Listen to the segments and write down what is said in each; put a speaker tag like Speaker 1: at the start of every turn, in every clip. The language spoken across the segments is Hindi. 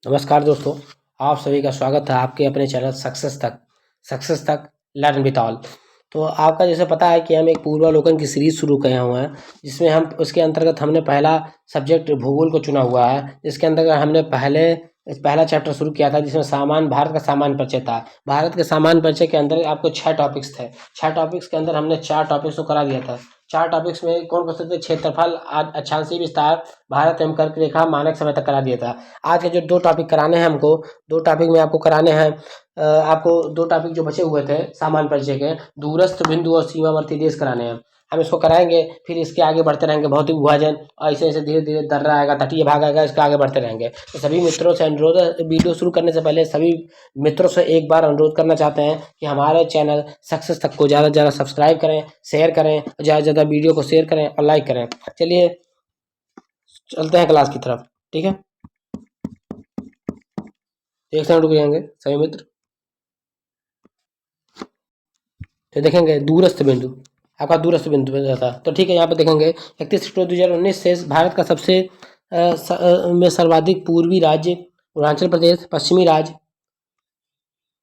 Speaker 1: नमस्कार दोस्तों, आप सभी का स्वागत है आपके अपने चैनल सक्सेस तक लर्न विथ ऑल। तो आपका जैसे पता है कि हम एक पूर्वावलोकन की सीरीज शुरू किए हुए हैं, जिसमें हम उसके अंतर्गत हमने पहला सब्जेक्ट भूगोल को चुना हुआ है। जिसके अंतर्गत हमने पहला चैप्टर शुरू किया था, जिसमें भारत का सामान्य परिचय था। भारत के सामान्य परिचय के अंदर आपको 6 टॉपिक्स थे। 6 टॉपिक्स के अंदर हमने 4 टॉपिक्स को करा दिया था। 4 टॉपिक्स में कौन कौन से थे? क्षेत्रफल, अक्षांशीय विस्तार, भारत एवं कर्क रेखा, मानक समय तक करा दिया था। आज के जो 2 टॉपिक कराने हैं हमको, 2 टॉपिक में आपको कराने हैं। आपको 2 टॉपिक जो बचे हुए थे सामान्य परिचय के, दूरस्थ बिंदु और सीमावर्ती देश कराने हैं। हम इसको कराएंगे, फिर इसके आगे बढ़ते रहेंगे भौतिक विभाजन, और ऐसे ऐसे धीरे धीरे दर्रा आएगा, तटीय भाग आएगा, इसके आगे बढ़ते रहेंगे। तो सभी मित्रों से अनुरोध है, वीडियो शुरू करने से पहले सभी मित्रों से एक बार अनुरोध करना चाहते हैं कि हमारे चैनल सक्सेस तक को ज़्यादा से ज़्यादा सब्सक्राइब करें, शेयर करें, ज़्यादा से ज़्यादा वीडियो को शेयर करें और लाइक करें। चलिए चलते हैं क्लास की तरफ, ठीक है। एक सेकंड रुक जाएंगे सभी मित्र। तो देखेंगे दूरस्थ बिंदु, आपका दूरस्थ बिंदु पे जाता है। तो ठीक है, यहाँ पे देखेंगे 31 अक्टूबर 2019 से भारत का सबसे में सर्वाधिक पूर्वी राज्य अरुणाचल प्रदेश, पश्चिमी राज्य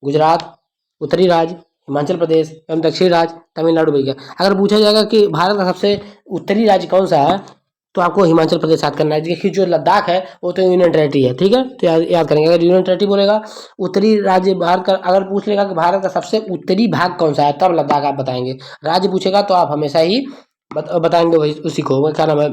Speaker 1: गुजरात, उत्तरी राज्य हिमाचल प्रदेश एवं दक्षिणी राज्य तमिलनाडु भी गया। अगर पूछा जाएगा कि भारत का सबसे उत्तरी राज्य कौन सा है, तो आपको हिमाचल प्रदेश याद करना है। देखिए जो लद्दाख है वो तो यूनियन टेरिटरी है, ठीक है। तो याद करेंगे, अगर यूनियन टेरिटरी बोलेगा उत्तरी राज्य भारत का, अगर पूछ लेगा कि भारत का सबसे उत्तरी भाग कौन सा है, तब लद्दाख आप बताएंगे। राज्य पूछेगा तो आप हमेशा ही बताएंगे वही उसी को, क्या नाम है,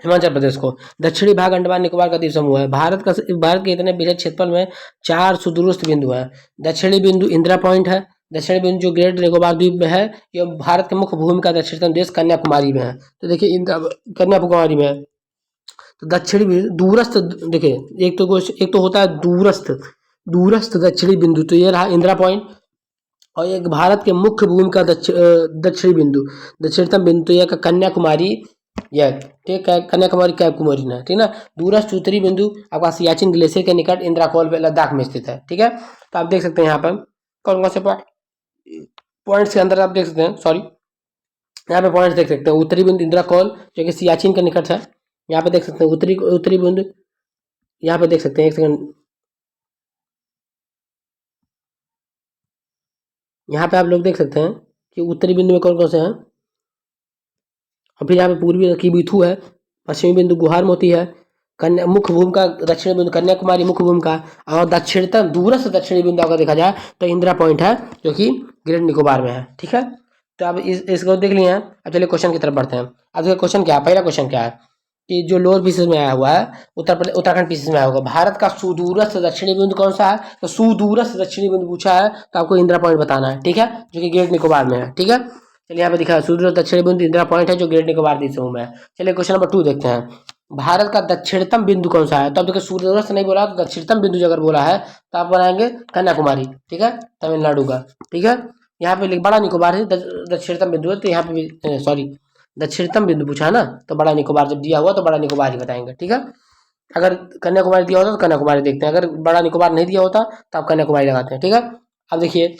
Speaker 1: हिमाचल प्रदेश को। दक्षिणी भाग अंडमान निकोबार का द्वीप समूह है। भारत के इतने विशाल क्षेत्रफल में 4 सुदूरस्थ बिंदु हैं। दक्षिणी बिंदु इंदिरा पॉइंट है। दक्षिणी बिंदु जो ग्रेट निकोबार द्वीप में है, ये भारत के मुख्य भूमि का दक्षिणतम देश कन्याकुमारी में है। तो देखिए कन्याकुमारी में है। तो दक्षिणी दूरस्थ, देखिए एक तो होता है दूरस्थ दक्षिणी बिंदु, तो ये रहा इंदिरा पॉइंट। और एक भारत के मुख्य भूमि का दक्षिणी बिंदु, दक्षिणतम बिंदु, तो यह कन्याकुमारी, यह ठीक है, कन्याकुमारी कैकुमारी ना, ठीक ना। दूरस्थ उत्तरी बिंदु आपका सियाचिन ग्लेशियर के निकट इंद्राकोल लद्दाख में स्थित है, ठीक है। तो आप देख सकते हैं यहाँ पर कौन कौन से पॉइंट्स के अंदर आप देख सकते हैं, सॉरी, यहाँ पे पॉइंट्स देख सकते हैं। उत्तरी बिंदु इंद्राकोल जो कि सियाचिन के निकट है, यहाँ पे देख सकते हैं। उत्तरी बिंदु यहाँ पे देख सकते हैं, एक सेकंड, यहाँ पे आप लोग देख सकते हैं कि उत्तरी बिंदु में कौन कौन से हैं। और फिर यहाँ पे पूर्वी कीबीथू है, पश्चिमी बिंदु गुहार मोती है, कन्या मुख्य भूमि का दक्षिणी बिंदु कन्याकुमारी मुख्य भूमि का, और दक्षिणतम दूरस्थ दक्षिणी बिंदु अगर देखा जाए तो इंदिरा पॉइंट है, जो कि ग्रेट निकोबार में है, ठीक है। तो अब इसको देख लिए हैं। अब चलिए क्वेश्चन की तरफ बढ़ते हैं। अब देखिए क्वेश्चन क्या है, पहला क्वेश्चन क्या है कि जो लोअर पीसेस में आया हुआ है, उत्तराखंड पीसेस में आया होगा, भारत का सुदूरस्थ दक्षिणी बिंदु कौन सा है? तो सुदूरस्थ दक्षिणी बिंदु पूछा है, तो आपको इंदिरा पॉइंट बताना है, ठीक है, जो कि ग्रेट निकोबार में है, ठीक है। चलिए यहाँ पे दिखा है सुदूरस्थ दक्षिणी बिंदु इंदिरा पॉइंट है, जो ग्रेट निकोबार द्वीप समूह में है। चलिए क्वेश्चन नंबर 2 देखते हैं। भारत का दक्षिणतम बिंदु कौन सा है? तो अब देखिए सूर्यास्त नहीं बोला, तो दक्षिणतम बिंदु जो अगर बोला है तो आप बनाएंगे कन्याकुमारी, ठीक है, तमिलनाडु का, ठीक है। यहाँ पे बड़ा निकोबार है दक्षिणतम बिंदु है, तो यहाँ पे भी सॉरी, दक्षिणतम बिंदु पूछा है ना, तो बड़ा निकोबार जब दिया हुआ तो बड़ा निकोबार ही बताएंगे, ठीक है। अगर कन्याकुमारी दिया होता तो कन्याकुमारी देखते हैं, अगर बड़ा निकोबार नहीं दिया होता तो आप कन्याकुमारी लगाते हैं, ठीक है। अब देखिए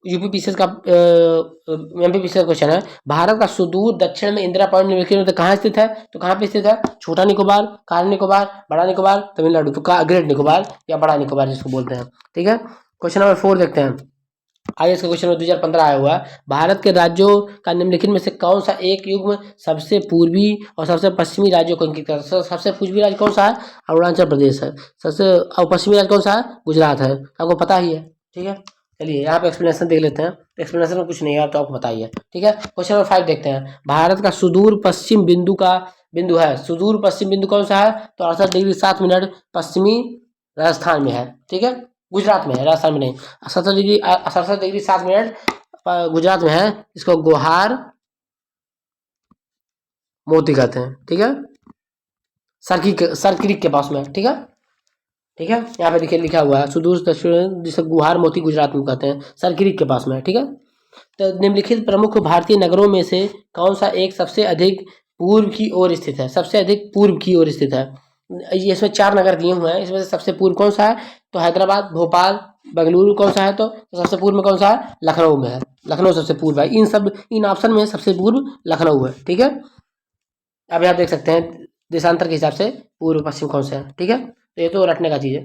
Speaker 1: यूपी पीसीएस का एमपी पीसीएस क्वेश्चन है, भारत का सुदूर दक्षिण में इंदिरा पॉइंट निम्नलिखित में से कहाँ स्थित है? तो कहाँ पे स्थित है? छोटा निकोबार, कार निकोबार, बड़ा निकोबार, तमिलनाडु, तो ग्रेट निकोबार या बड़ा निकोबार जिसको बोलते हैं, ठीक है। क्वेश्चन नंबर 4 देखते हैं। आईएएस का क्वेश्चन 2015 आया हुआ है, भारत के राज्यों का निम्नलिखित में से कौन सा एक युग्म सबसे पूर्वी और सबसे पश्चिमी राज्यों को अंकित करता है? सबसे पूर्वी राज्य कौन सा है? अरुणाचल प्रदेश है। सबसे और पश्चिमी राज्य कौन सा है? गुजरात है, आपको पता ही है, ठीक है। चलिए यहाँ पे एक्सप्लेनेशन देख लेते हैं। एक्सप्लेनेशन में कुछ नहीं है तो आपको बताइए, ठीक है। क्वेश्चन नंबर 5 देखते हैं। भारत का सुदूर पश्चिम बिंदु है, सुदूर पश्चिम बिंदु कौन सा है? तो 68 डिग्री 7 मिनट पश्चिमी राजस्थान में है, ठीक है, गुजरात में है, राजस्थान में नहीं। 67 डिग्री 7 मिनट गुजरात में है, इसको गोहार मोती कहते हैं, ठीक है, सरक्रीक के पास में, ठीक है, ठीक है। यहाँ पे देखिए लिखा हुआ है सुदूर दक्षिण, जिसे गुहार मोती गुजरात में कहते हैं, सरक्रीक के पास में, ठीक है। तो निम्नलिखित प्रमुख भारतीय नगरों में से कौन सा एक सबसे अधिक पूर्व की ओर स्थित है? सबसे अधिक पूर्व की ओर स्थित है। ये इसमें 4 नगर दिए हुए हैं, इसमें से सबसे पूर्व कौन सा है? तो हैदराबाद, भोपाल, बेंगलुरु कौन सा है? तो सबसे पूर्व में कौन सा है? लखनऊ में है, लखनऊ सबसे पूर्व है। इन ऑप्शन में सबसे पूर्व लखनऊ है, ठीक है। अब आप देख सकते हैं देशांतर के हिसाब से पूर्व पश्चिम कौन सा है, ठीक है। तो ये तो रटने का चीज़ है।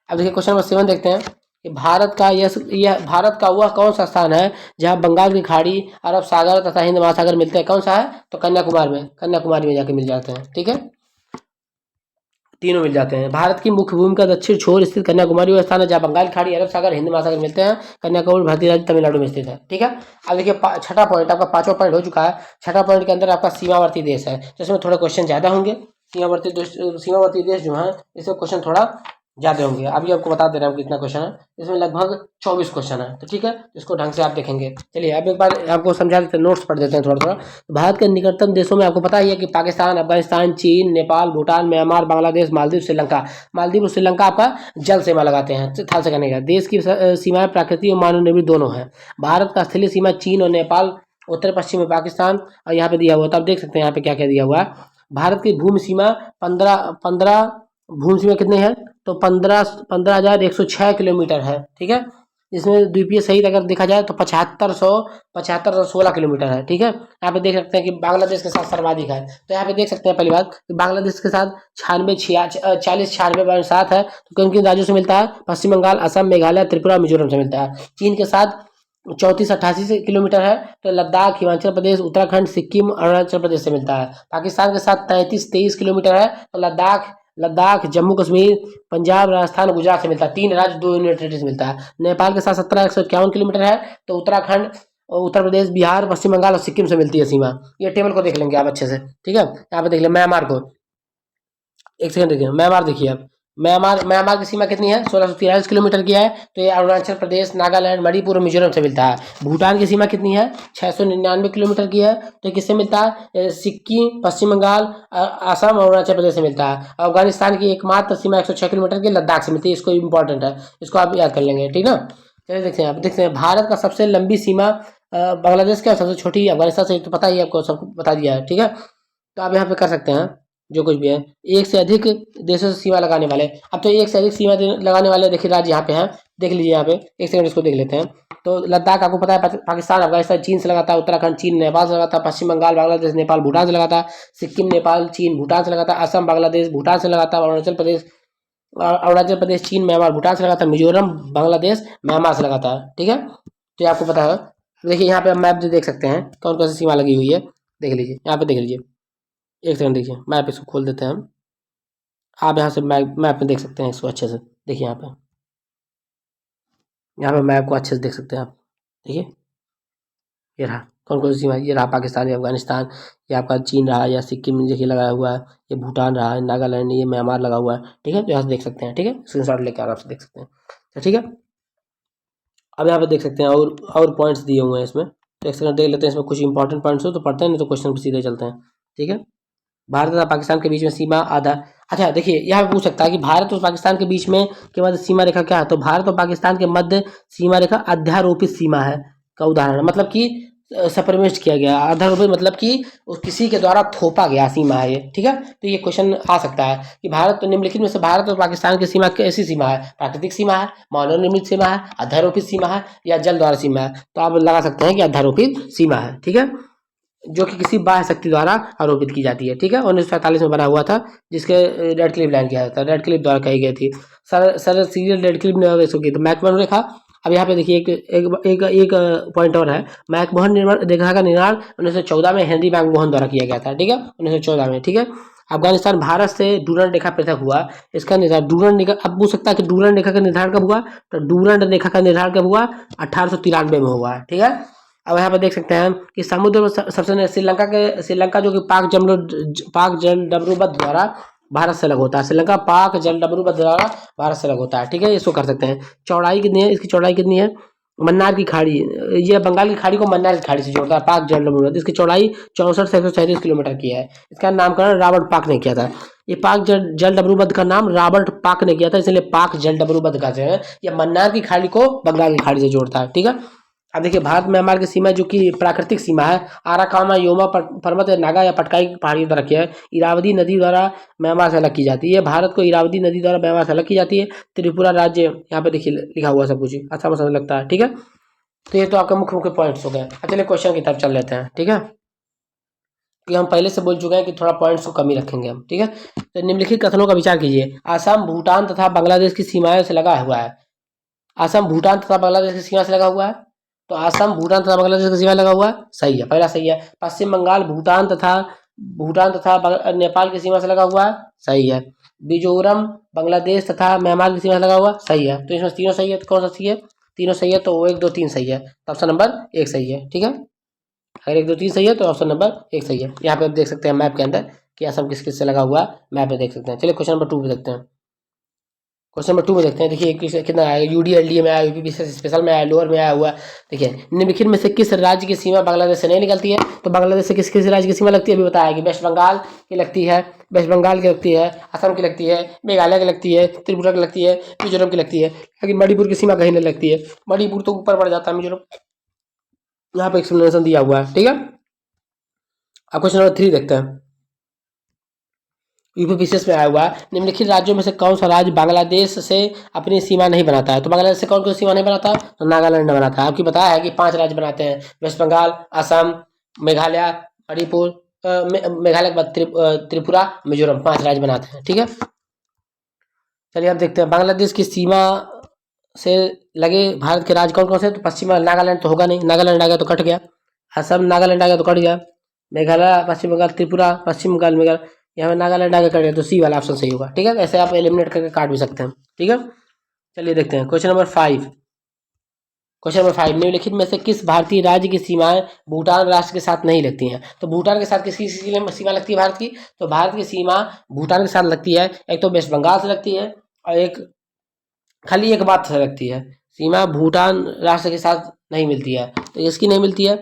Speaker 1: अब देखिए क्वेश्चन नंबर 7 देखते हैं कि भारत का वह कौन सा स्थान है जहाँ बंगाल की खाड़ी, अरब सागर तथा हिंद महासागर मिलते हैं? कौन सा है? तो कन्याकुमारी में जाके मिल जाते हैं। ठीक है, तीनों मिल जाते हैं। भारत की मुख्य भूमि का दक्षिण छोर स्थित कन्याकुमारी वह स्थान है जहाँ बंगाल की खाड़ी, अरब सागर, हिंद महासागर मिलते हैं। कन्याकुमारी भारतीय राज्य तमिलनाडु में स्थित है। ठीक है, अब देखिए छठा पॉइंट, आपका पांचवा पॉइंट हो चुका है। छठा पॉइंट के अंदर आपका सीमावर्ती देश है, तो इसमें थोड़े क्वेश्चन ज्यादा होंगे। सीमावर्ती देश जो है इसमें क्वेश्चन थोड़ा ज्यादा होंगे। अभी आपको बता दे रहा हूँ कितना क्वेश्चन है, इसमें लगभग 24 क्वेश्चन है। तो ठीक है, इसको ढंग से आप देखेंगे। चलिए अब एक बार आपको समझा देते हैं, नोट्स पढ़ देते हैं थोड़ा थोड़ा। भारत के निकटतम देशों में आपको पता ही है कि पाकिस्तान, अफगानिस्तान, चीन, नेपाल, भूटान, म्यांमार, बांग्लादेश, मालदीव, श्रीलंका। मालदीव और श्रीलंका आपका जल सीमा लगाते हैं, थल से करने का। देश की सीमाएं प्राकृतिक और मानव निर्मित दोनों है। भारत का स्थलीय सीमा चीन और नेपाल, उत्तर पश्चिम में पाकिस्तान, और यहाँ पे दिया हुआ, तो आप देख सकते हैं यहाँ पे क्या क्या दिया हुआ है। भारत की भूमि सीमा 15 भूमि सीमा कितने हैं? तो 15,106 किलोमीटर है। ठीक है, इसमें द्वीपीय सहित अगर देखा जाए तो 7516 किलोमीटर है। ठीक है, यहाँ पे देख सकते हैं कि बांग्लादेश के साथ सर्वाधिक है। तो यहाँ पे देख सकते हैं पहली बात कि बांग्लादेश के साथ 40 96 है। तो किन किन राज्यों से मिलता है? पश्चिम बंगाल, असम, मेघालय, त्रिपुरा, मिजोरम से मिलता है। चीन के साथ 3488 किलोमीटर है। तो लद्दाख, हिमाचल प्रदेश, उत्तराखंड, सिक्किम, अरुणाचल प्रदेश से मिलता है। पाकिस्तान के साथ 3323 किलोमीटर है। तो लद्दाख, जम्मू कश्मीर, पंजाब, राजस्थान, गुजरात से मिलता है। 3 राज्य, 2 यूनियन टेरिटरी से मिलता है। नेपाल के साथ 17,151 किलोमीटर है। तो उत्तराखंड, उत्तर प्रदेश, बिहार, पश्चिम बंगाल और सिक्किम से मिलती है सीमा। ये टेबल को देख लेंगे आप अच्छे से। ठीक है, यहाँ पे देख लें म्यांमार को। एक सेकंड देखिए, म्यांमार देखिए आप। म्यांमार की सीमा कितनी है? 1643 किलोमीटर की है। तो ये अरुणाचल प्रदेश, नागालैंड, मणिपुर और मिजोरम से मिलता है। भूटान की सीमा कितनी है? 699 किलोमीटर की है। तो किससे मिलता है? सिक्किम, पश्चिम बंगाल, असम और अरुणाचल प्रदेश से मिलता है। अफगानिस्तान की एकमात्र सीमा 106 किलोमीटर की लद्दाख से मिलती है। इसको इंपॉर्टेंट है, इसको आप याद कर लेंगे। ठीक ना, चलिए देखते हैं भारत का सबसे लंबी सीमा बांग्लादेश का, सबसे छोटी अफगानिस्तान से, तो पता ही आपको, सबको बता दिया है। ठीक है, तो आप यहाँ पे कर सकते हैं जो कुछ भी है। एक से अधिक देशों से सीमा लगाने वाले, अब तो एक से अधिक सीमा लगाने वाले देखिए राज्य यहाँ पे हैं। देख लीजिए यहाँ पे, एक सेकंड इसको देख लेते हैं। तो लद्दाख आपको पता है पाकिस्तान, अफगानिस्तान, चीन से लगाता है। उत्तराखंड चीन, नेपाल से लगाता है। पश्चिम बंगाल, बांग्लादेश, नेपाल, भूटान से लगाता है। सिक्किम, नेपाल, चीन, भूटान से लगाता है। असम, बांग्लादेश, भूटान से लगाता है। अरुणाचल प्रदेश, चीन, म्यांमार, भूटान से लगाता है। मिजोरम, बांग्लादेश, म्यांमार से लगाता है। ठीक है, तो ये आपको पता है। देखिए यहाँ पे आप मैप जो देख सकते हैं कौन कौन सी सीमा लगी हुई है, देख लीजिए यहाँ पे, देख लीजिए। एक सेकंड देखिए, मैप इसको खोल देते हैं हम। आप यहाँ से मैप में देख सकते हैं इसको अच्छे से। देखिए यहाँ पे मैप को अच्छे से देख सकते हैं आप। देखिए ये रहा कौन कौन सी सीमा, ये रहा पाकिस्तान या अफगानिस्तान, ये आपका चीन रहा, या सिक्किम देखिए लगाया हुआ है, ये भूटान रहा है, नागालैंड, ये म्यांमार लगा हुआ है। ठीक है, तो यहाँ से देख सकते हैं। ठीक है, स्क्रीनशॉट लेकर आराम से देख सकते हैं। तो ठीक है, अब यहाँ पे देख सकते हैं और पॉइंट्स दिए हुए हैं इसमें। तो एक सेकंड देख लेते हैं, इसमें कुछ इंपॉर्टेंट पॉइंट्स हो तो पढ़ते हैं, नहीं तो क्वेश्चन पर सीधे चलते हैं। ठीक है, भारत तथा पाकिस्तान के बीच में सीमा आधा। अच्छा देखिए, यहाँ पे पूछ सकता है कि भारत और पाकिस्तान के बीच में के मध्य सीमा रेखा क्या है? तो भारत और पाकिस्तान के मध्य सीमा रेखा अध्यारोपित सीमा है का उदाहरण है। मतलब कि सप्रेमिस्ट किया गया। अध्यारोपित मतलब कि किसी के द्वारा थोपा गया सीमा है ये। ठीक है, तो ये क्वेश्चन आ सकता है कि भारत, तो निम्नलिखित में से भारत और पाकिस्तान की सीमा कैसी सीमा है? प्राकृतिक सीमा है, मानव निर्मित सीमा है, अध्यारोपित सीमा है, या जल द्वारा सीमा है? तो आप लगा सकते हैं कि अध्यारोपित सीमा है। ठीक है, जो कि किसी बाह्य शक्ति द्वारा आरोपित की जाती है। ठीक है, 1947 में बना हुआ था, जिसके रेड क्लिफ लाइन किया था, रेड क्लिफ द्वारा कही गई थी। सर सीरियल रेड क्लिफ ने इसको की, तो मैकमोहन रेखा। अब यहाँ पे देखिए एक पॉइंट और है। मैकमोहन निर्माण रेखा का निर्माण 1914 में हेनरी मैकमोहन द्वारा किया गया था। ठीक है, 1914 में। ठीक है, अफगानिस्तान भारत से डूरंड रेखा पृथक हुआ। इसका निर्धारण डूरंड रेखा, अब पूछ सकता है कि डूरंड रेखा का निर्धारण कब हुआ? तो डूरंड रेखा का निर्धारण कब हुआ? 1893 में हुआ है। ठीक है, अब यहाँ पे देख सकते हैं कि समुद्र में सबसे श्रीलंका जो कि पाक जल डमरूबंद द्वारा भारत से अलग होता है। श्रीलंका पाक जल डमरूबंद द्वारा भारत से अलग होता है। ठीक है, इसको कर सकते हैं। चौड़ाई कितनी है? इसकी चौड़ाई कितनी है? मन्नार की खाड़ी, ये बंगाल की खाड़ी को मन्नार की खाड़ी से जोड़ता है। पाक जल डमरूबंद, इसकी चौड़ाई 64 से 137 किलोमीटर की है। इसका नामकरण रॉबर्ट पाक ने किया था। ये पाक जल डमरूबंद का नाम रॉबर्ट पाक ने किया था, इसलिए पाक जल डमरूबंद कहते हैं। ये मन्नार की खाड़ी को बंगाल की खाड़ी से जोड़ता है। ठीक है, अब देखिए भारत म्यांमार की सीमा जो कि प्राकृतिक सीमा है, आराकामा योमा पर्वत, नागा या पटकाई पहाड़ियों द्वारा किया है। इरावदी नदी द्वारा म्यांमार से अलग की जाती है। भारत को इरावदी नदी द्वारा म्यांमार से अलग की जाती है। त्रिपुरा राज्य, यहाँ पे देखिए लिखा हुआ सब कुछ, अच्छा समझ लगता है। ठीक है, तो ये तो आपका मुख्य मुख्य पॉइंट्स हो गए। चलिए क्वेश्चन की तरफ चल लेते हैं। ठीक है, कि हम पहले से बोल चुके हैं कि थोड़ा पॉइंट्स को कम ही रखेंगे हम, ठीक है। तो निम्नलिखित कथनों का विचार कीजिए। आसाम भूटान तथा बांग्लादेश की सीमाओं से लगा हुआ है। आसाम भूटान तथा बांग्लादेश की सीमा से लगा हुआ है, तो आसाम भूटान तथा बांग्लादेश की सीमा लगा हुआ है, सही है, पहला सही है। पश्चिम बंगाल भूटान तथा नेपाल की सीमा से लगा हुआ है, सही है। मिजोरम बांग्लादेश तथा म्यांमार की सीमा से लगा हुआ, सही है। तो इसमें तीनों सही है, तो कौन सा सही है? तीनों सही है, तो 1 2 3 सही है, तो ऑप्शन नंबर 1 सही है, ठीक है। अगर 1 2 3 सही है तो ऑप्शन नंबर 1 सही है। यहाँ पे आप देख सकते हैं मैप के अंदर कि असम किस किस से लगा हुआ है, मैप में देख सकते हैं। चलिए क्वेश्चन नंबर 2 पे देखते हैं। क्वेश्चन नंबर 2 में देखते हैं, देखिए कितना आया, यूडीएलडी में आया, यूपी स्पेशल में आया, लोअर में आया हुआ। देखिए निम्नलिखित में से किस राज्य की सीमा बांग्लादेश से नहीं निकलती है? तो बांग्लादेश से किस किस राज्य की सीमा लगती है अभी बताया कि वेस्ट बंगाल की लगती है, वेस्ट बंगाल की लगती है, असम की लगती है, मेघालय की लगती है, त्रिपुरा की लगती है, मिजोरम की लगती है, लेकिन मणिपुर की सीमा कहीं नहीं लगती है। मणिपुर तो ऊपर बढ़ जाता है, मिजोरम यहाँ पे एक्सप्लेनेशन दिया हुआ है, ठीक है। अब क्वेश्चन नंबर 3 देखते हैं। यूपी पीसीएस में आया हुआ है, निम्नलिखित राज्यों में से कौन सा राज्य बांग्लादेश से अपनी सीमा नहीं बनाता है? तो बांग्लादेश से कौन कौन सीमा नहीं बनाता? तो नागालैंड बनाता है। आपकी बताया है कि 5 राज्य बनाते हैं, वेस्ट बंगाल, असम, मेघालय, मणिपुर, मेघालय के बाद त्रिपुरा, मिजोरम, 5 राज्य बनाते हैं, ठीक है। चलिए अब देखते हैं बांग्लादेश की सीमा से लगे भारत के राज्य कौन कौन से? तो पश्चिम बंगाल, नागालैंड तो होगा नहीं, नागालैंड आ गया तो कट गया। असम नागालैंड आ गया तो कट गया। मेघालय, पश्चिम बंगाल, त्रिपुरा, पश्चिम बंगाल, मेघालय, यहाँ पे नागालैंड आगे कट गया, तो सी वाला ऑप्शन सही होगा, ठीक है। ऐसे आप एलिमिनेट करके काट भी सकते हैं, ठीक है। चलिए देखते हैं क्वेश्चन नंबर 5। क्वेश्चन नंबर 5, निम्नलिखित में से किस भारतीय राज्य की सीमाएं भूटान राष्ट्र के साथ नहीं लगती हैं? तो भूटान के साथ किसकी सीमा लगती है भारत की? तो भारत की सीमा भूटान के साथ लगती है, एक तो वेस्ट बंगाल से लगती है, और एक खाली एक बात से लगती है, सीमा भूटान राष्ट्र के साथ नहीं मिलती है। तो इसकी नहीं मिलती है,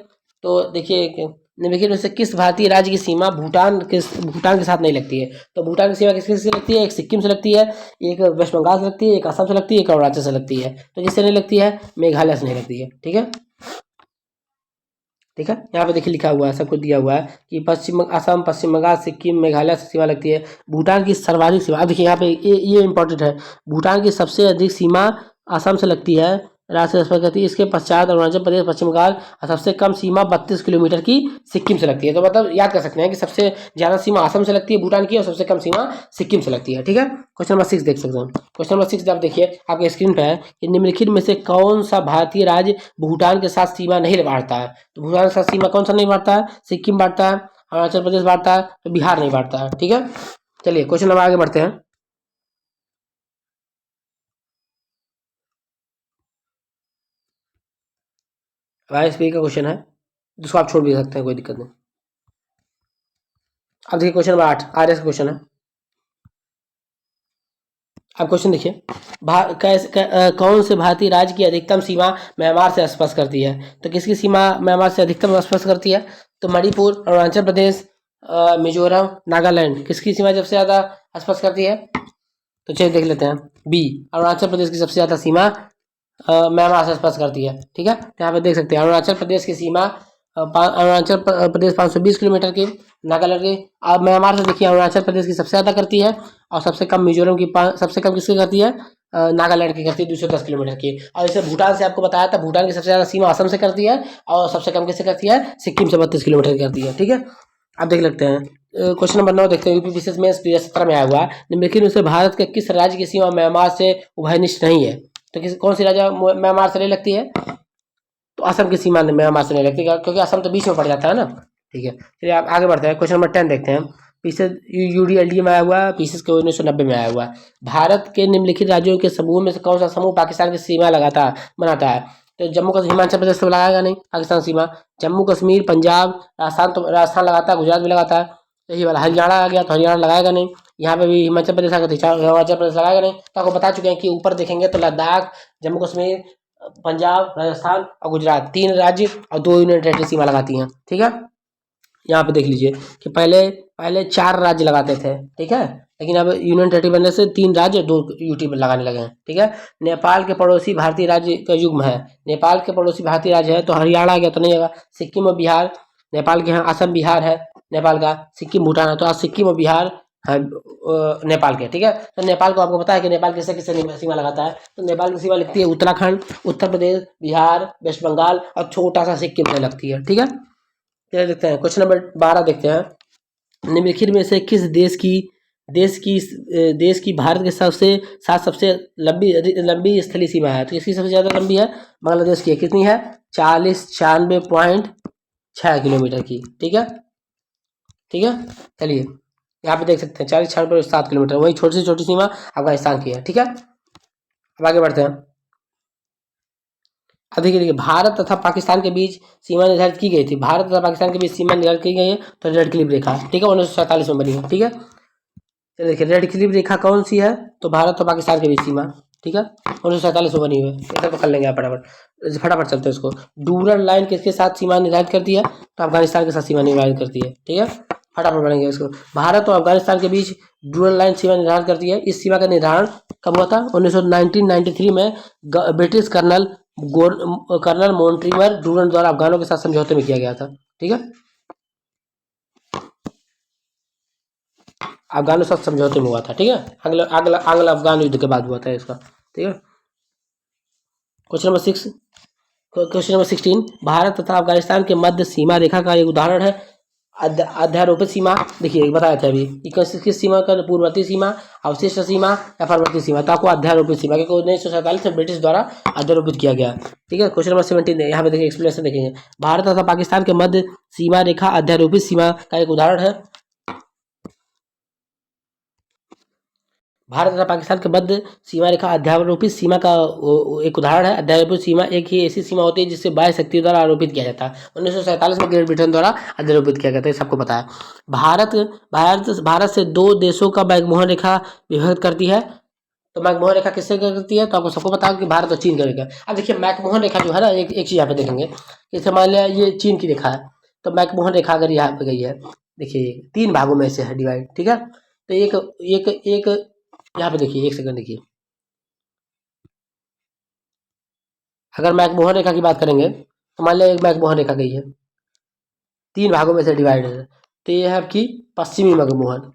Speaker 1: तो देखिए निम्नलिखित में से किस भारतीय राज्य की सीमा भूटान के साथ नहीं लगती है? तो भूटान की सीमा किससे लगती है? एक सिक्किम से लगती है, एक वेस्ट बंगाल से लगती है, एक असम से लगती है, एक अरुणाचल से लगती है। तो किससे नहीं लगती है? मेघालय से नहीं लगती है, ठीक है। ठीक है, यहाँ पे देखिए लिखा हुआ है, सब कुछ दिया हुआ है कि असम, पश्चिम बंगाल, सिक्किम, मेघालय से सीमा लगती है। भूटान की सर्वाधिक सीमा, अब देखिए यहाँ पे ये इंपॉर्टेंट है, भूटान की सबसे अधिक सीमा असम से लगती है, राष्ट्रीय स्पर्श करती है। इसके पश्चात अरुणाचल प्रदेश, पश्चिम बंगाल, और सबसे कम सीमा 32 किलोमीटर की सिक्किम से लगती है। तो मतलब याद कर सकते हैं कि सबसे ज्यादा सीमा असम से लगती है भूटान की, और सबसे कम सीमा सिक्किम से लगती है, ठीक है। क्वेश्चन नंबर 6 देख सकते हैं। क्वेश्चन नंबर 6 आप देखिए, आपके स्क्रीन पे है कि निम्नलिखित में से कौन सा भारतीय राज्य भूटान के साथ सीमा नहीं बांटता है? तो भूटान के साथ सीमा कौन सा नहीं बांटता है? सिक्किम बांटता है, अरुणाचल प्रदेश बांटता है, तो बिहार नहीं बांटता है, ठीक है। चलिए क्वेश्चन नंबर आगे बढ़ते हैं। आईएसपी का क्वेश्चन है, जिसको आप छोड़ भी सकते हैं, कोई दिक्कत नहीं। अब देखिए क्वेश्चन नंबर 8 आरएस का क्वेश्चन है। अब क्वेश्चन देखिए, कौन से भारतीय राज्य की अधिकतम सीमा म्यांमार से स्पर्श करती है? तो किसकी सीमा म्यांमार से अधिकतम स्पर्श करती है? तो मणिपुर, अरुणाचल प्रदेश, मिजोरम, नागालैंड, किसकी सीमा सबसे ज्यादा स्पर्श करती है? तो चलिए देख लेते हैं, बी, अरुणाचल प्रदेश की सबसे ज्यादा सीमा म्यांमार से स्पर्श करती है, ठीक है। यहाँ पे देख सकते हैं अरुणाचल प्रदेश की सीमा अरुणाचल प्रदेश 520 किलोमीटर की, नागालैंड की। अब म्यांमार से देखिए अरुणाचल प्रदेश की सबसे ज़्यादा करती है, और सबसे कम मिजोरम की, सबसे कम किसकी करती है? नागालैंड की करती है 210 किलोमीटर की। और इसे भूटान से आपको बताया था, भूटान की सबसे ज़्यादा सीमा असम से करती है, और सबसे कम किससे करती है? सिक्किम से 32 किलोमीटर की करती है, ठीक है। अब देख लेते हैं क्वेश्चन नंबर 9 देखते हैं, यूपी पीसीएस में 2017 में आया हुआ है, निम्नलिखित में से भारत के किस राज्य की सीमा म्यांमार से उभयनिष्ठ नहीं है? तो कौन सी राज्य म्यांमार से नहीं लगती है? तो असम की सीमा म्यांमार से नहीं लगती, क्योंकि असम तो बीच में पड़ जाता है ना, ठीक है। चलिए आप आगे बढ़ते हैं, क्वेश्चन नंबर 10 देखते हैं। पीछे यूडीएलडी में आया हुआ है, पीछे के 1990 में आया हुआ है। भारत के निम्नलिखित राज्यों के समूह में से कौन सा समूह पाकिस्तान की सीमा बनाता है? तो जम्मू कश्मीर, हिमाचल प्रदेश तो लगाएगा नहीं पाकिस्तान सीमा। जम्मू कश्मीर, पंजाब, राजस्थान, तो राजस्थान लगाता है, गुजरात भी लगाता है, यही वाला हरियाणा आ गया तो हरियाणा लगाएगा नहीं। यहाँ पे भी हिमाचल प्रदेश आ गया तो हिमाचल प्रदेश लगाएगा नहीं। तो आपको बता चुके हैं कि ऊपर देखेंगे तो लद्दाख, जम्मू कश्मीर, पंजाब, राजस्थान और गुजरात, 3 राज्य और 2 यूनियन टेरिटरी सीमा लगाती हैं, ठीक है। यहाँ पे देख लीजिए कि पहले 4 राज्य लगाते थे, ठीक है, लेकिन अब यूनियन टेरिटरी बनने से 3 राज्य 2 यूटी में लगाने लगे हैं, ठीक है। नेपाल के पड़ोसी भारतीय राज्य का युग्म है, नेपाल के पड़ोसी भारतीय राज्य है, तो हरियाणा आ गया तो नहीं होगा। सिक्किम और बिहार, नेपाल के यहाँ असम बिहार है नेपाल का, सिक्किम भूटान है, तो आज सिक्किम और बिहार है नेपाल के, ठीक है। तो नेपाल को आपको पता है कि नेपाल किससे किससे सीमा लगाता है? तो नेपाल की सीमा लगती है उत्तराखंड, उत्तर प्रदेश, बिहार, वेस्ट बंगाल और छोटा सा सिक्किम से लगती है, ठीक है। चलिए देखते हैं क्वेश्चन नंबर 12 देखते हैं। निम्नलिखित में से किस देश की भारत के साथ सबसे लंबी स्थलीय सीमा है? तो इसकी सबसे ज़्यादा लंबी है बांग्लादेश की है। कितनी है? 40-96.6 किलोमीटर की। ठीक है, ठीक है। चलिए यहाँ पे देख सकते हैं 40-96.7 किलोमीटर। वही छोटी से छोटी सीमा अफगानिस्तान की है। ठीक है, अब आगे बढ़ते हैं। अब देखिए भारत तथा पाकिस्तान के बीच सीमा निर्धारित की गई थी। भारत तथा पाकिस्तान के बीच सीमा निर्धारित की गई है तो रेड क्लिफ रेखा। ठीक है, 1947 में बनी है। ठीक है, चलिए देखिए रेड क्लिफ रेखा कौन सी है? तो भारत और पाकिस्तान के बीच सीमा। ठीक है, 1947 में बनी हुई है। इधर तो कर लेंगे आप फटाफट फटाफट चलते हैं इसको। डूरन लाइन किसके साथ सीमा निर्धारित करती है? तो अफगानिस्तान के साथ सीमा निर्धारित करती है। ठीक है, फटाफट बढ़ेंगे इसको। भारत और अफगानिस्तान के बीच डूरन लाइन सीमा निर्धारित करती है। इस सीमा का निर्धारण कब हुआ था? 1993 में ब्रिटिश कर्नल मॉन्ट्रीमर डूरन द्वारा अफगानों के साथ समझौते में किया गया था। ठीक है, अफगानों के साथ समझौते में हुआ था। ठीक है, आंग्ल अफगान युद्ध के बाद हुआ था इसका। ठीक है, क्वेश्चन नंबर 16। भारत तथा अफगानिस्तान के मध्य सीमा रेखा का एक उदाहरण है अध्यारोपित सीमा। देखिए बताया था अभी किस सीमा का? पूर्ववर्ती सीमा, अवशिष्ट सीमा या परवर्ती सीमा। तो आपको अध्यारोपित सीमा, क्योंकि 1947 में ब्रिटिश द्वारा अध्यारोपित किया गया। ठीक है, क्वेश्चन नंबर 17 यहाँ पे देखिए एक्सप्लेनेशन देखेंगे। भारत तथा पाकिस्तान के मध्य सीमा रेखा अध्यारोपित सीमा का एक उदाहरण है। भारत तथा पाकिस्तान के मध्य सीमा रेखा अध्यारोपित सीमा का एक उदाहरण है। अध्यारोपित सीमा एक ही ऐसी सीमा होती है जिससे बाह्य शक्तियों द्वारा आरोपित किया जाता है। 1947 में ग्रेट ब्रिटेन द्वारा अध्यारोपित किया गया था, ये सबको पता है। भारत से दो देशों का मैकमोहन रेखा विभक्त करती है। तो मैकमोहन रेखा किससे करती है? तो आपको सबको पता है कि भारत और चीन का रेखा। अब देखिए मैकमोहन रेखा जो है ना, एक चीज यहाँ पे देखेंगे। जैसे मान लिया ये चीन की रेखा है, तो मैकमोहन रेखा अगर यहाँ पे गई है, देखिए 3 भागों में से है डिवाइड। ठीक है, तो एक यहाँ पे देखिए, एक सेकंड देखिए। अगर मैकमोहन रेखा की बात करेंगे तो मान लिया एक मैकमोहन रेखा गई है, 3 भागों में से डिवाइड है। तो ये है आपकी पश्चिमी मैकमोहन,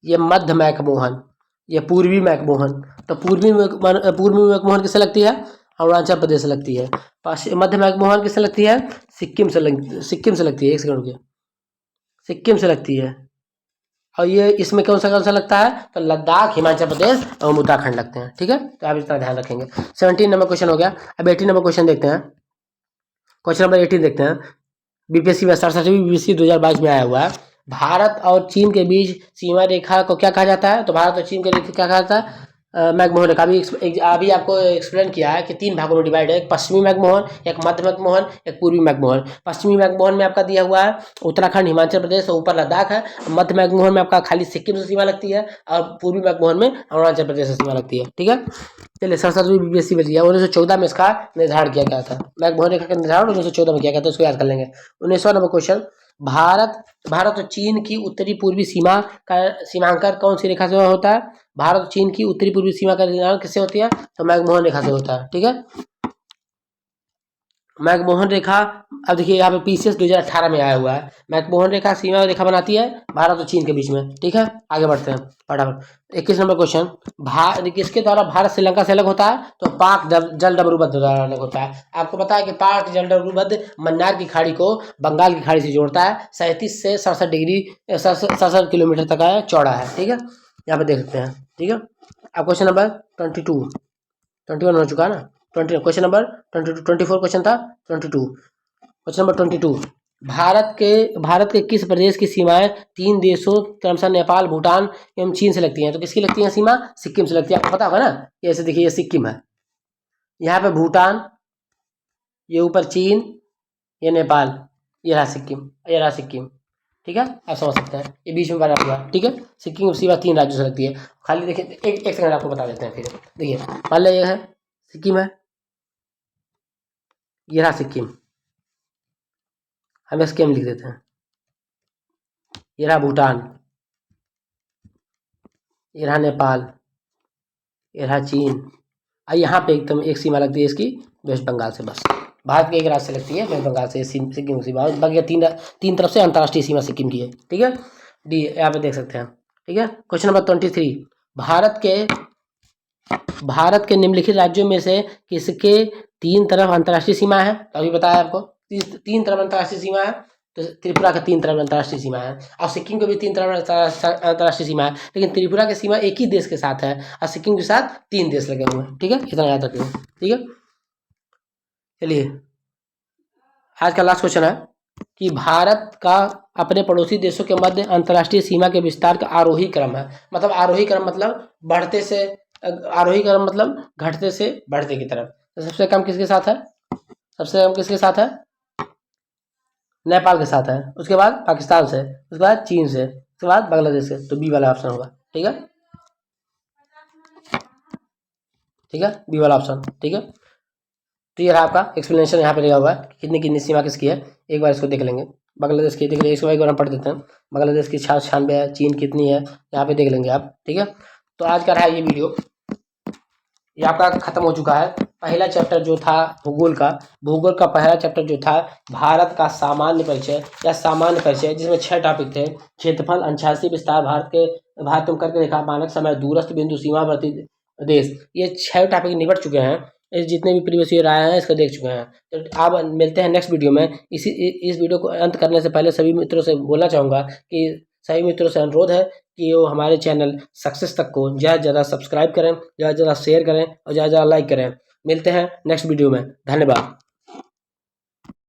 Speaker 1: ये मध्य मैकमोहन, ये पूर्वी मैकमोहन। तो पूर्वी मैकमोहन किससे लगती है? अरुणाचल प्रदेश से लगती है। मध्य मैकमोहन किससे लगती है? सिक्किम से लगती है। एक सेकंड रुकिए, सिक्किम से लगती है। और ये इसमें कौन सा लगता है? तो लद्दाख, हिमाचल प्रदेश और उत्तराखंड लगते हैं। ठीक है, तो आप इसका ध्यान रखेंगे। 17 नंबर क्वेश्चन हो गया। अब 18 नंबर क्वेश्चन देखते हैं। क्वेश्चन नंबर 18 देखते हैं। बीपीएससी में 67वीं बीपीएससी 2022 में आया हुआ है। भारत और चीन के बीच सीमा रेखा को क्या कहा जाता है? तो भारत और चीन के बीच क्या कहा जाता है? मैकमोहन रेखा। अभी आपको एक्सप्लेन किया है कि 3 भागों में डिवाइड है। एक पश्चिमी मैकमोहन, एक मध्य मैकमोहन, एक पूर्वी मैकमोहन। पश्चिमी मैकमोहन में आपका दिया हुआ है उत्तराखंड, हिमाचल प्रदेश और ऊपर लद्दाख है। मध्य मैकमोहन में आपका खाली सिक्किम से सीमा लगती है और पूर्वी मैकमोहन में अरुणाचल प्रदेश से सीमा लगती है। ठीक है, चलिए 67वीं बीपीएससी में दिया। 1914 में इसका निर्धारण किया गया था। मैकमोहन रेखा का निर्धारण 1914 में किया गया था, उसको याद कर लेंगे। 19वां नंबर क्वेश्चन। भारत और चीन की उत्तरी पूर्वी सीमा का सीमांकन कौन सी रेखा से होता है? भारत और चीन की उत्तरी पूर्वी सीमा का निर्धारण किससे होती है? तो मैकमोहन रेखा से होता है। ठीक है, मैकमोहन रेखा। अब देखिए यहाँ पे पीसीएस 2018 में आया हुआ है। मैकमोहन रेखा सीमा रेखा बनाती है भारत और चीन के बीच में। ठीक है, आगे बढ़ते हैं फटाफट। 21 नंबर क्वेश्चन। किसके द्वारा भारत श्रीलंका से अलग होता है? तो पाक जल डमरूबंध द्वारा अलग होता है। आपको पता है कि पाक जल डमरूबंध मन्नार की खाड़ी को बंगाल की खाड़ी से जोड़ता है। 37 से 67 किलोमीटर तक है, चौड़ा है। ठीक है, यहाँ पे देख सकते हैं। ठीक है, अब क्वेश्चन नंबर 21 हो चुका है ना। क्वेश्चन नंबर 24 क्वेश्चन था। 22 क्वेश्चन नंबर 22। भारत के किस प्रदेश की सीमाएं 3 देशों क्रमशः नेपाल, भूटान एवं चीन से लगती हैं? तो किसकी लगती है सीमा? सिक्किम से लगती है। आपको पता होगा ना, ऐसे देखिए ये सिक्किम है, यहाँ पे भूटान, ये ऊपर चीन, ये नेपाल, ये रहा सिक्किम। ठीक है, आप समझ सकते हैं, ये बीच में बना हुआ। ठीक है, सिक्किम की सीमा 3 राज्यों से लगती है। खाली देखिए एक सेकंड आपको बता देते हैं। फिर देखिए मान लिया ये है सिक्किम है, ये रहा सिक्किम, हम इसके लिख देते हैं। ये रहा भूटान, ये रहा नेपाल, ये रहा चीन, और यहाँ पे एकदम एक सीमा लगती है इसकी वेस्ट बंगाल से। बस भारत के एक राज्य से लगती है वेस्ट बंगाल से सिक्किम की सीमा। बाकी तीन तरफ से अंतर्राष्ट्रीय सीमा सिक्किम की है। ठीक है, डी यहाँ पे देख सकते हैं। ठीक है, क्वेश्चन नंबर 23। भारत के निम्नलिखित राज्यों में से किसके 3 तरफ अंतर्राष्ट्रीय सीमा है? तो अभी बताया आपको तीन तरफ अंतर्राष्ट्रीय सीमा है, तो त्रिपुरा का 3 तरफ अंतर्राष्ट्रीय सीमा है, और सिक्किम का भी 3 तरफ अंतर्राष्ट्रीय सीमा है, लेकिन त्रिपुरा की सीमा एक ही देश के साथ है और सिक्किम के साथ 3 देश लगे हुए हैं। ठीक है, इतना याद रखिए। ठीक है, चलिए आज का लास्ट क्वेश्चन है कि भारत का अपने पड़ोसी देशों के मध्य अंतर्राष्ट्रीय सीमा के विस्तार का आरोही क्रम है। मतलब आरोही क्रम मतलब बढ़ते से, आरोही क्रम मतलब घटते से बढ़ते की तरफ। तो सबसे कम किसके साथ है? सबसे कम किसके साथ है? नेपाल के साथ है, उसके बाद पाकिस्तान से, उसके बाद चीन से, उसके बाद बांग्लादेश से। तो बी वाला ऑप्शन होगा। ठीक है, ठीक है, बी वाला ऑप्शन। ठीक है, तो ये रहा आपका एक्सप्लेनेशन, यहाँ पे दिया हुआ है कितनी कितनी सीमा किसकी है। एक बार इसको देख लेंगे। बांग्लादेश की देख लेंगे, इसको एक बार हम पढ़ देते हैं। बांग्लादेश की 96 है, चीन कितनी है यहाँ पे देख लेंगे आप। ठीक है, तो आज का रहा ये वीडियो, ये आपका खत्म हो चुका है। पहला चैप्टर जो था भूगोल का, भूगोल का पहला चैप्टर जो था भारत का सामान्य परिचय या सामान्य परिचय, जिसमें 6 टॉपिक थे। क्षेत्रफल, अंशांशी विस्तार, भारत तुम करके देखा, मानक समय, दूरस्थ बिंदु, सीमावर्ती देश, ये 6 टॉपिक निपट चुके हैं। इस जितने भी प्रीवियस ईयर आए हैं इसको देख चुके हैं। तो आप मिलते हैं नेक्स्ट वीडियो में। इस वीडियो को अंत करने से पहले सभी मित्रों से बोलना चाहूँगा कि सभी मित्रों से अनुरोध है कि वो हमारे चैनल सक्सेस तक को ज़्यादा से ज़्यादा सब्सक्राइब करें, ज़्यादा से ज़्यादा शेयर करें और ज़्यादा से ज़्यादा लाइक करें। मिलते हैं नेक्स्ट वीडियो में। धन्यवाद।